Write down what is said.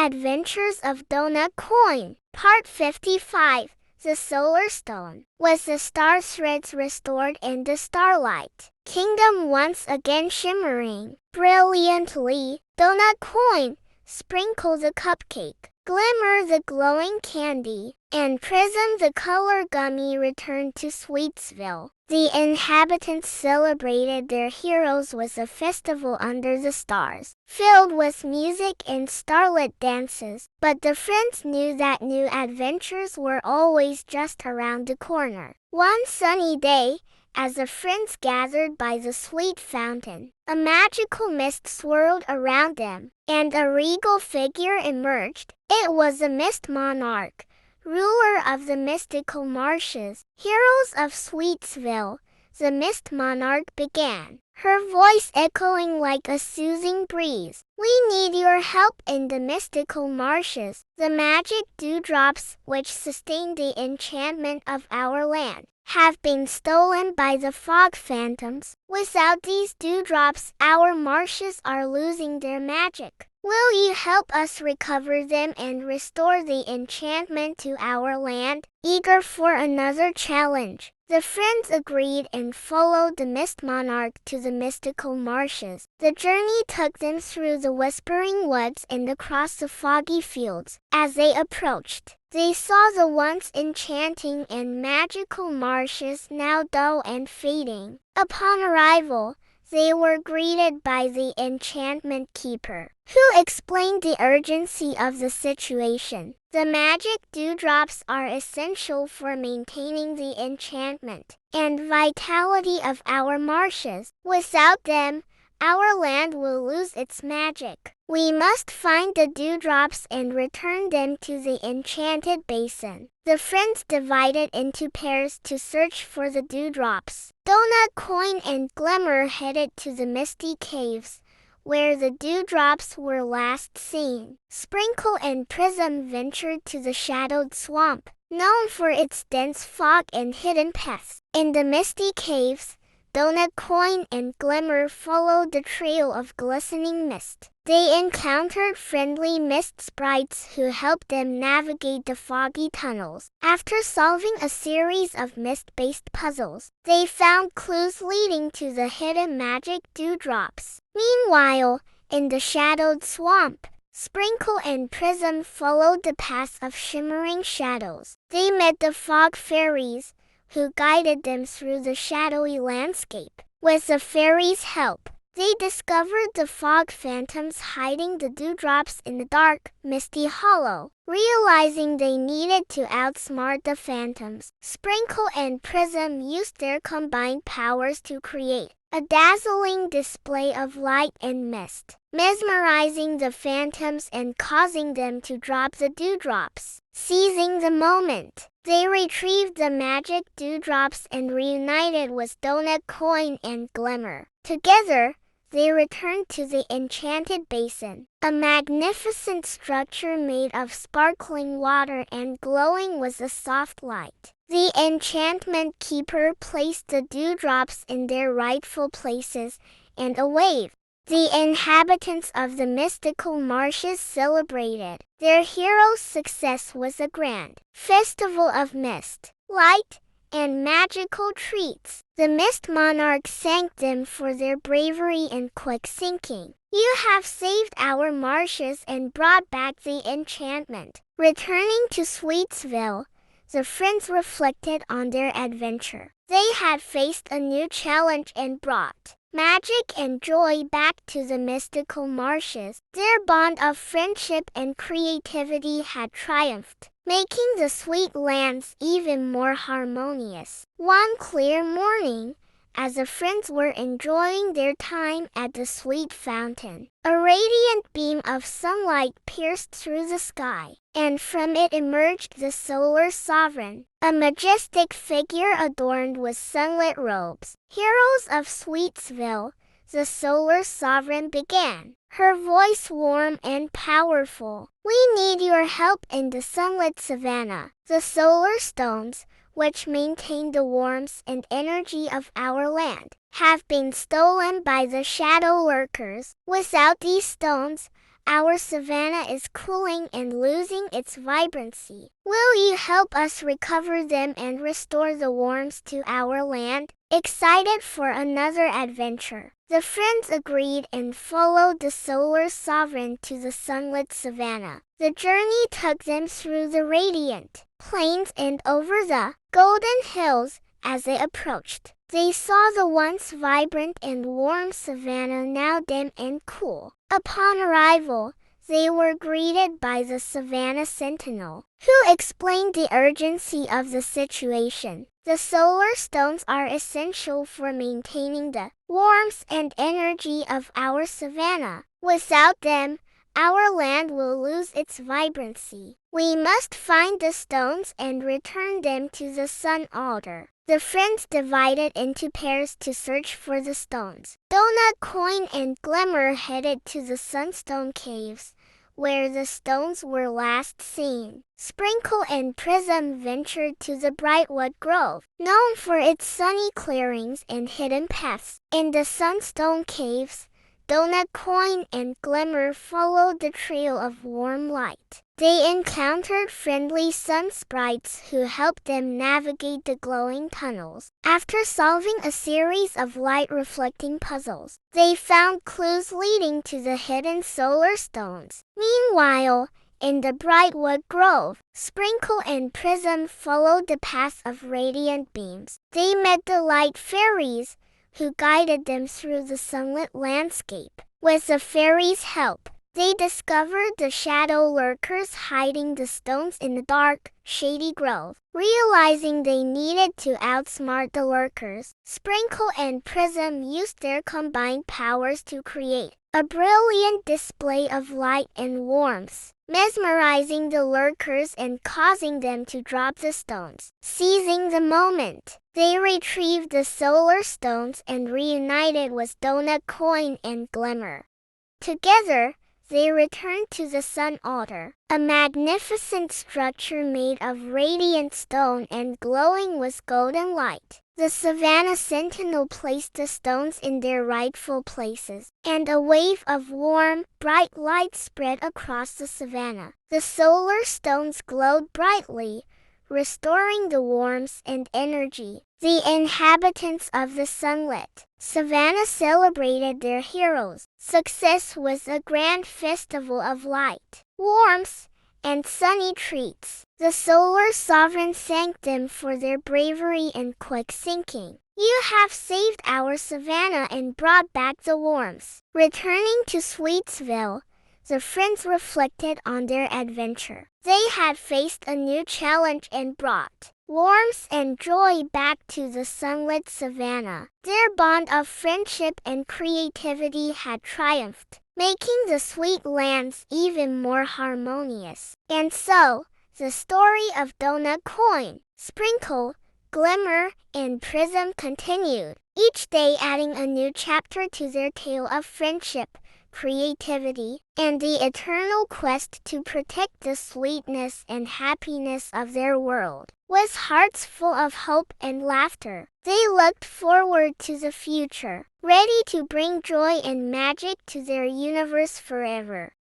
Adventures of Donut Coin. Part 55. The Solar Stone. Was the star threads restored in the starlight kingdom once again shimmering brilliantly? Donut Coin, sprinkle the cupcake, glimmer the glowing candy, and prism the color gummy returned to Sweetville. The inhabitants celebrated their heroes with a festival under the stars, filled with music and starlit dances. But the friends knew that new adventures were always just around the corner. One sunny day, as the friends gathered by the sweet fountain, a magical mist swirled around them, and a regal figure emerged. It was a mist monarch, ruler of the mystical marshes, heroes of Sweetville. The mist monarch began, her voice echoing like a soothing breeze. We need your help in the mystical marshes. The magic dewdrops which sustain the enchantment of our land have been stolen by the fog phantoms. Without these dewdrops, our marshes are losing their magic. Will you help us recover them and restore the enchantment to our land? Eager for another challenge, the friends agreed and followed the mist monarch to the mystical marshes. The journey took them through the whispering woods and across the foggy fields. As they approached, they saw the once enchanting and magical marshes now dull and fading. Upon arrival, they were greeted by the enchantment keeper, who explained the urgency of the situation. The magic dewdrops are essential for maintaining the enchantment and vitality of our marshes. Without them, our land will lose its magic. We must find the dewdrops and return them to the enchanted basin. The friends divided into pairs to search for the dewdrops. Donut Coin and Glimmer headed to the misty caves, where the dewdrops were last seen. Sprinkle and Prism ventured to the shadowed swamp, known for its dense fog and hidden pests. In the misty caves, Donut Coin and Glimmer followed the trail of glistening mist. They encountered friendly mist sprites who helped them navigate the foggy tunnels. After solving a series of mist-based puzzles, they found clues leading to the hidden magic dewdrops. Meanwhile, in the shadowed swamp, Sprinkle and Prism followed the paths of shimmering shadows. They met the fog fairies, who guided them through the shadowy landscape. With the fairies' help, they discovered the fog phantoms hiding the dewdrops in the dark, misty hollow. Realizing they needed to outsmart the phantoms, Sprinkle and Prism used their combined powers to create a dazzling display of light and mist, mesmerizing the phantoms and causing them to drop the dewdrops. Seizing the moment, they retrieved the magic dewdrops and reunited with Donut Coin and Glimmer. Together, they returned to the enchanted basin, a magnificent structure made of sparkling water and glowing with a soft light. The enchantment keeper placed the dewdrops in their rightful places, and a wave. The inhabitants of the mystical marshes celebrated their hero's success with a grand festival of mist, light, and magical treats. The mist monarch thanked them for their bravery and quick thinking. You have saved our marshes and brought back the enchantment. Returning to Sweetville, the friends reflected on their adventure. They had faced a new challenge and brought magic and joy back to the mystical marshes. Their bond of friendship and creativity had triumphed, making the sweet lands even more harmonious. One clear morning, as the friends were enjoying their time at the sweet fountain, a radiant beam of sunlight pierced through the sky, and from it emerged the solar sovereign, a majestic figure adorned with sunlit robes. Heroes of Sweetville, the solar sovereign began, her voice warm and powerful. We need your help in the sunlit savannah. The solar stones, which maintain the warmth and energy of our land, have been stolen by the shadow lurkers. Without these stones, Our savannah is cooling and losing its vibrancy. Will you help us recover them and restore the warmth to our land? Excited for another adventure, the friends agreed and followed the solar sovereign to the sunlit savannah. The journey took them through the radiant plains and over the golden hills. As they approached, they saw the once vibrant and warm savannah now dim and cool. Upon arrival, they were greeted by the savannah sentinel, who explained the urgency of the situation. The solar stones are essential for maintaining the warmth and energy of our savannah. Without them, our land will lose its vibrancy. We must find the stones and return them to the sun altar. The friends divided into pairs to search for the stones. Donut, Coin, and Glimmer headed to the Sunstone Caves, where the stones were last seen. Sprinkle and Prism ventured to the Brightwood Grove, known for its sunny clearings and hidden paths. In the Sunstone Caves, Donut, Coin, and Glimmer followed the trail of warm light. They encountered friendly sun sprites who helped them navigate the glowing tunnels. After solving a series of light-reflecting puzzles, they found clues leading to the hidden solar stones. Meanwhile, in the Brightwood Grove, Sprinkle and Prism followed the path of radiant beams. They met the light fairies, who guided them through the sunlit landscape. With the fairies' help, they discovered the shadow lurkers hiding the stones in the dark, shady grove. Realizing they needed to outsmart the lurkers, Sprinkle and Prism used their combined powers to create a brilliant display of light and warmth, mesmerizing the lurkers and causing them to drop the stones. Seizing the moment, they retrieved the solar stones and reunited with Donut, Coin, and Glimmer. Together, they returned to the sun altar, a magnificent structure made of radiant stone and glowing with golden light. The savannah sentinel placed the stones in their rightful places, and a wave of warm, bright light spread across the savannah. The solar stones glowed brightly, restoring the warmth and energy. The inhabitants of the sunlit savannah celebrated their heroes' success with a grand festival of light, warmth, and sunny treats. The solar sovereign thanked them for their bravery and quick thinking. You have saved our savannah and brought back the warmth. Returning to Sweetville, the friends reflected on their adventure. They had faced a new challenge and brought warmth and joy back to the sunlit savannah. Their bond of friendship and creativity had triumphed, making the sweet lands even more harmonious. And so, the story of Donut, Coin, Sprinkle, Glimmer, and Prism continued, each day adding a new chapter to their tale of friendship, creativity, and the eternal quest to protect the sweetness and happiness of their world. With hearts full of hope and laughter, they looked forward to the future, ready to bring joy and magic to their universe forever.